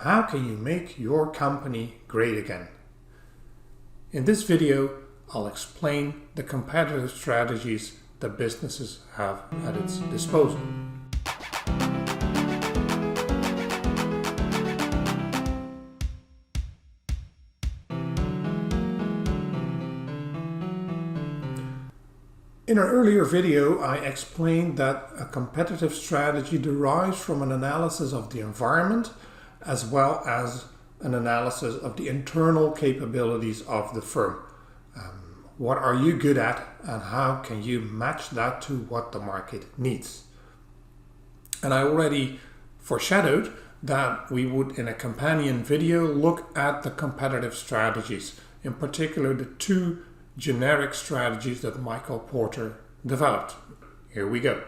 How can you make your company great again? In this video, I'll explain the competitive strategies that businesses have at its disposal. In an earlier video, I explained that a competitive strategy derives from an analysis of the environment as well as an analysis of the internal capabilities of the firm. What are you good at and how can you match that to what the market needs? And I already foreshadowed that we would, in a companion video, look at the competitive strategies, in particular the two generic strategies that Michael Porter developed. Here we go.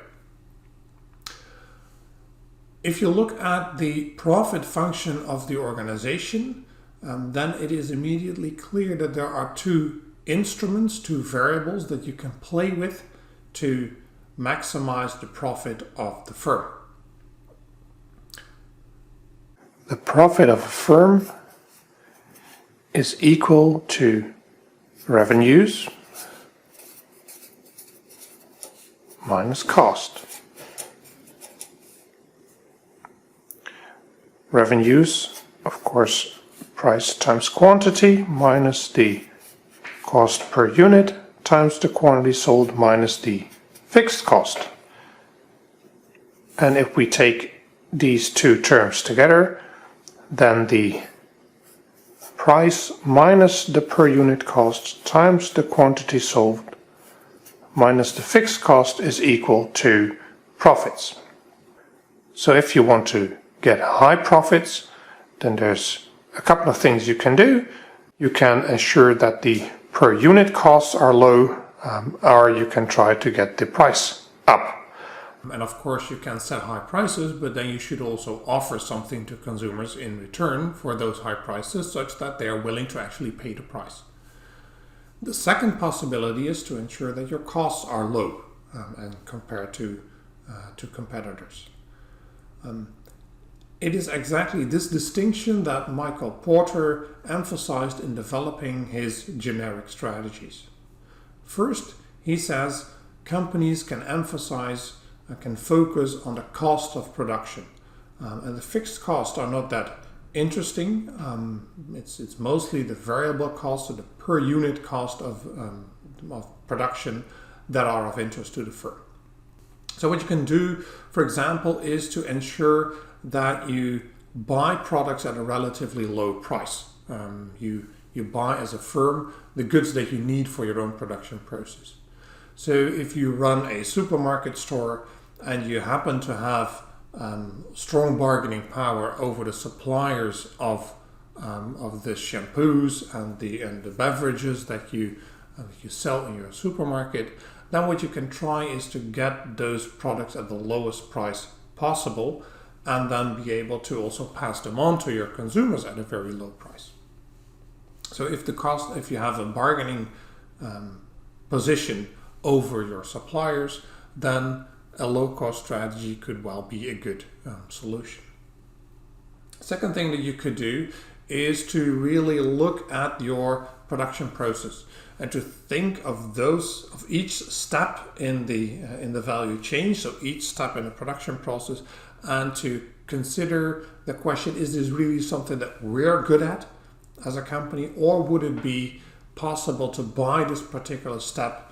If you look at the profit function of the organization, then it is immediately clear that there are two instruments, two variables that you can play with to maximize the profit of the firm. The profit of a firm is equal to revenues minus cost. Revenues, of course, price times quantity minus the cost per unit times the quantity sold minus the fixed cost. And if we take these two terms together, then the price minus the per unit cost times the quantity sold minus the fixed cost is equal to profits. So if you want to get high profits, then there's a couple of things you can do. You can ensure that the per unit costs are low, or you can try to get the price up. And of course you can set high prices, but then you should also offer something to consumers in return for those high prices such that they are willing to actually pay the price. The second possibility is to ensure that your costs are low and compared to competitors. It is exactly this distinction that Michael Porter emphasized in developing his generic strategies. First, he says companies can focus on the cost of production. And the fixed costs are not that interesting. It's mostly the variable cost or the per unit cost of production that are of interest to the firm. So what you can do, for example, is to ensure that you buy products at a relatively low price. You buy as a firm the goods that you need for your own production process. So if you run a supermarket store and you happen to have strong bargaining power over the suppliers of the shampoos and the beverages that you sell in your supermarket, then what you can try is to get those products at the lowest price possible and then be able to also pass them on to your consumers at a very low price. So if you have a bargaining position over your suppliers, then a low-cost strategy could well be a good solution. Second thing that you could do is to really look at your production process and to think of each step in the value chain, so each step in the production process, and to consider the question, is this really something that we're good at as a company, or would it be possible to buy this particular step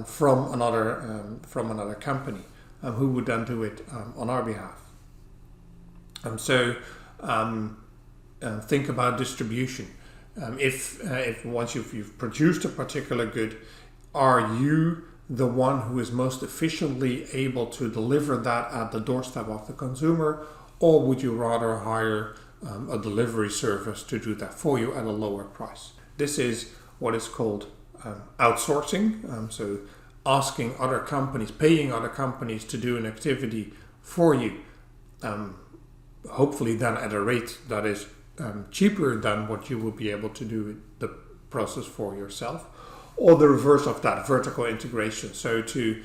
from another company who would then do it on our behalf? Think about distribution. If once you've produced a particular good, are you the one who is most efficiently able to deliver that at the doorstep of the consumer, or would you rather hire a delivery service to do that for you at a lower price? This is what is called outsourcing. So asking other companies, paying other companies to do an activity for you, hopefully then at a rate that is cheaper than what you would be able to do the process for yourself. Or the reverse of that, vertical integration. So to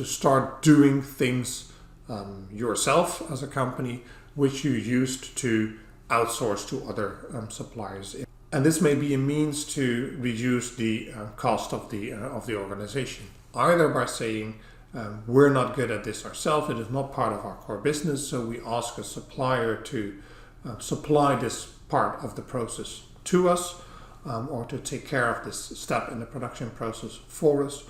start doing things yourself as a company, which you used to outsource to other suppliers. And this may be a means to reduce the cost of the organization, either by saying we're not good at this ourselves, it is not part of our core business, so we ask a supplier to supply this part of the process to us, or to take care of this step in the production process for us,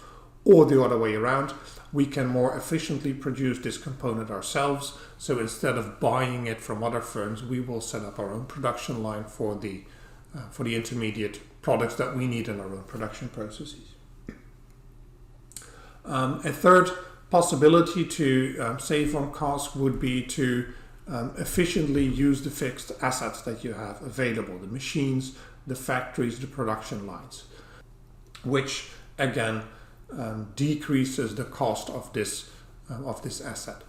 or the other way around. We can more efficiently produce this component ourselves, so instead of buying it from other firms, we will set up our own production line for the intermediate products that we need in our own production processes. A third possibility to save on costs would be to efficiently use the fixed assets that you have available, the machines, the factories, the production lines, which again decreases the cost of this asset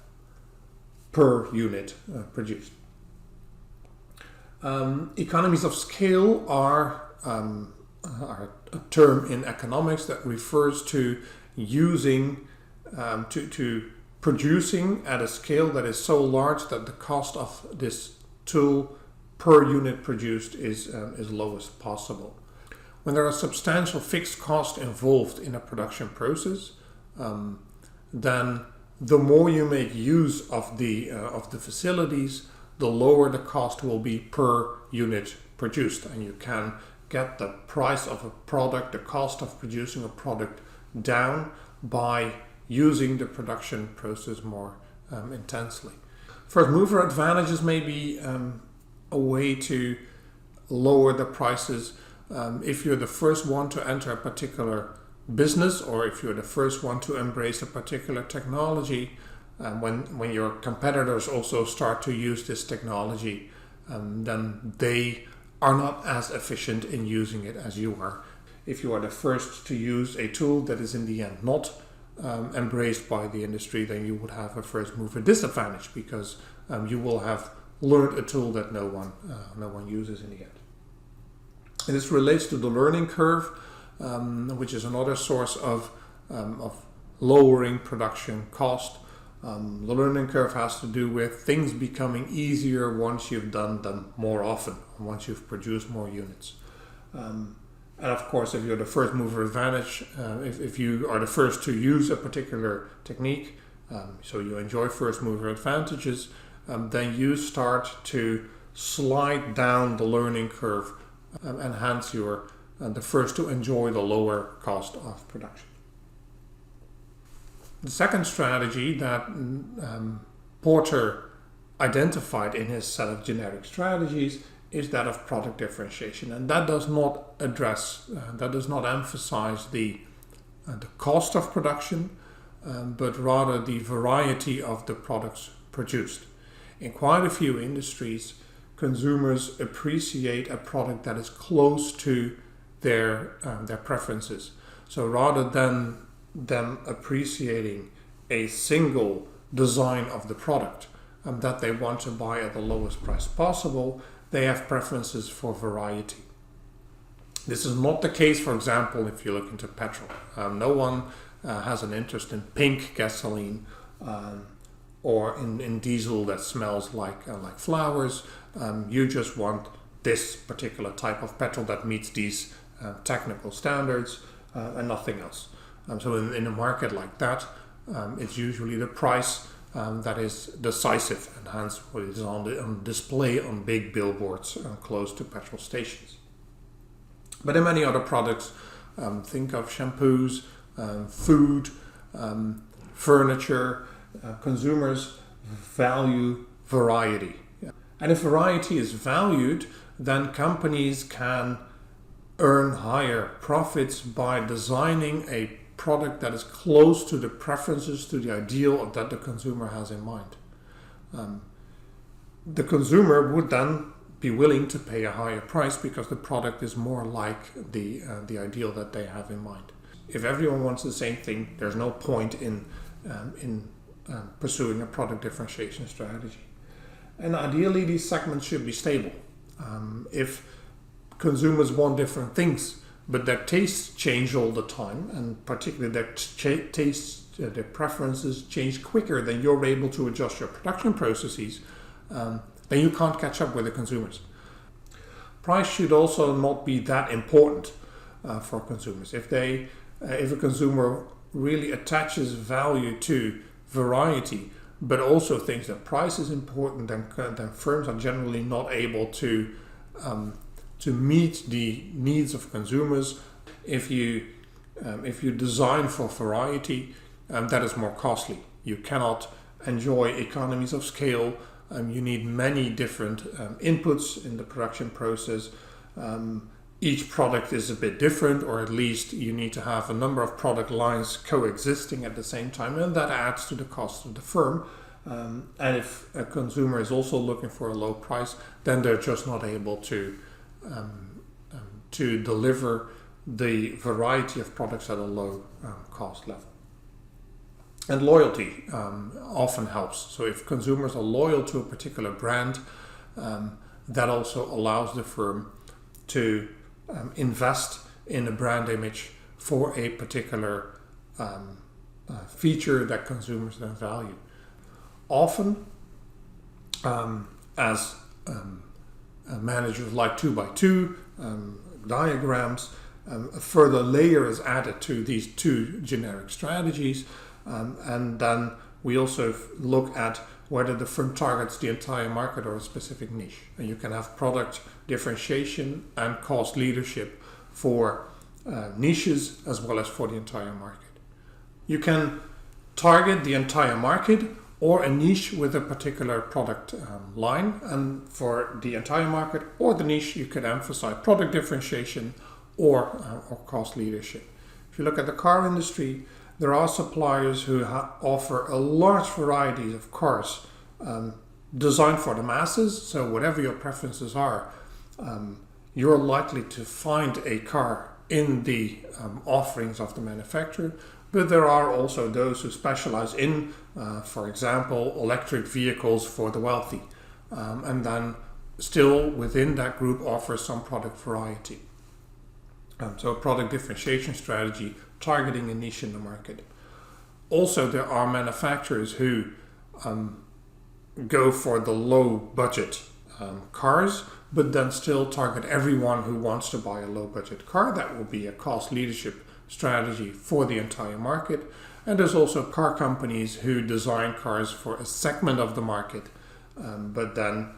per unit produced. Economies of scale are a term in economics that refers to using to producing at a scale that is so large that the cost of this tool per unit produced is low as possible. When there are substantial fixed costs involved in a production process, then the more you make use of the facilities, the lower the cost will be per unit produced, and you can get the price of a product, the cost of producing a product, down by using the production process more intensely. First mover advantages may be a way to lower the prices. If you're the first one to enter a particular business, or if you're the first one to embrace a particular technology, when your competitors also start to use this technology, then they are not as efficient in using it as you are. If you are the first to use a tool that is in the end not embraced by the industry, then you would have a first mover disadvantage, because you will have learned a tool that no one uses in the end. And this relates to the learning curve, which is another source of lowering production cost. The learning curve has to do with things becoming easier once you've done them more often, once you've produced more units. And of course, if you're the first mover advantage, if you are the first to use a particular technique, so you enjoy first mover advantages, then you start to slide down the learning curve, and hence you're the first to enjoy the lower cost of production. The second strategy that Porter identified in his set of generic strategies is that of product differentiation, and that does not emphasize the cost of production, but rather the variety of the products produced. In quite a few industries, consumers appreciate a product that is close to their preferences. So rather than them appreciating a single design of the product that they want to buy at the lowest price possible, they have preferences for variety. This is not the case, for example, if you look into petrol. No one has an interest in pink gasoline or in diesel that smells like flowers. You just want this particular type of petrol that meets these technical standards and nothing else. So in a market like that, it's usually the price that is decisive, and hence what is on display on big billboards close to petrol stations. But in many other products, think of shampoos, food, furniture, consumers value variety. And if variety is valued, then companies can earn higher profits by designing a product that is close to the preferences, to the ideal that the consumer has in mind. The consumer would then be willing to pay a higher price because the product is more like the ideal that they have in mind. If everyone wants the same thing, there's no point in pursuing a product differentiation strategy. And ideally, these segments should be stable. If consumers want different things, but their tastes change all the time, and particularly their preferences change quicker than you're able to adjust your production processes, then you can't catch up with the consumers. price should also not be that important for consumers. If a consumer really attaches value to variety, but also thinks that price is important, then firms are generally not able to meet the needs of consumers. If you design for variety, that is more costly. You cannot enjoy economies of scale. You need many different inputs in the production process. Each product is a bit different, or at least you need to have a number of product lines coexisting at the same time, and that adds to the cost of the firm. And if a consumer is also looking for a low price, then they're just not able to deliver the variety of products at a low cost level. And loyalty often helps. So if consumers are loyal to a particular brand, that also allows the firm to invest in a brand image for a particular feature that consumers then value. Often, as managers like 2x2 diagrams, a further layer is added to these two generic strategies, and then we also look at whether the firm targets the entire market or a specific niche. And you can have product differentiation and cost leadership for niches as well as for the entire market. You can target the entire market or a niche with a particular product line, and for the entire market or the niche you could emphasize product differentiation or cost leadership. If you look at the car industry, there are suppliers who offer a large variety of cars designed for the masses. So whatever your preferences are, you're likely to find a car in the offerings of the manufacturer. But there are also those who specialize in, for example, electric vehicles for the wealthy, and then still within that group offer some product variety. So a product differentiation strategy targeting a niche in the market. Also, there are manufacturers who go for the low budget cars, but then still target everyone who wants to buy a low budget car. That will be a cost leadership strategy for the entire market. And there's also car companies who design cars for a segment of the market, but then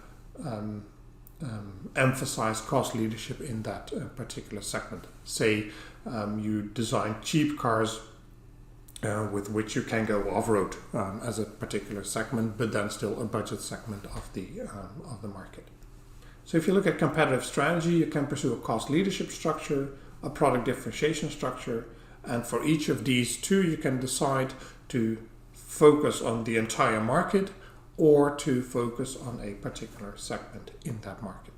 emphasize cost leadership in that particular segment. Say you design cheap cars with which you can go off-road as a particular segment, but then still a budget segment of the market. So if you look at competitive strategy, you can pursue a cost leadership structure, a product differentiation structure, and for each of these two you can decide to focus on the entire market or to focus on a particular segment in that market.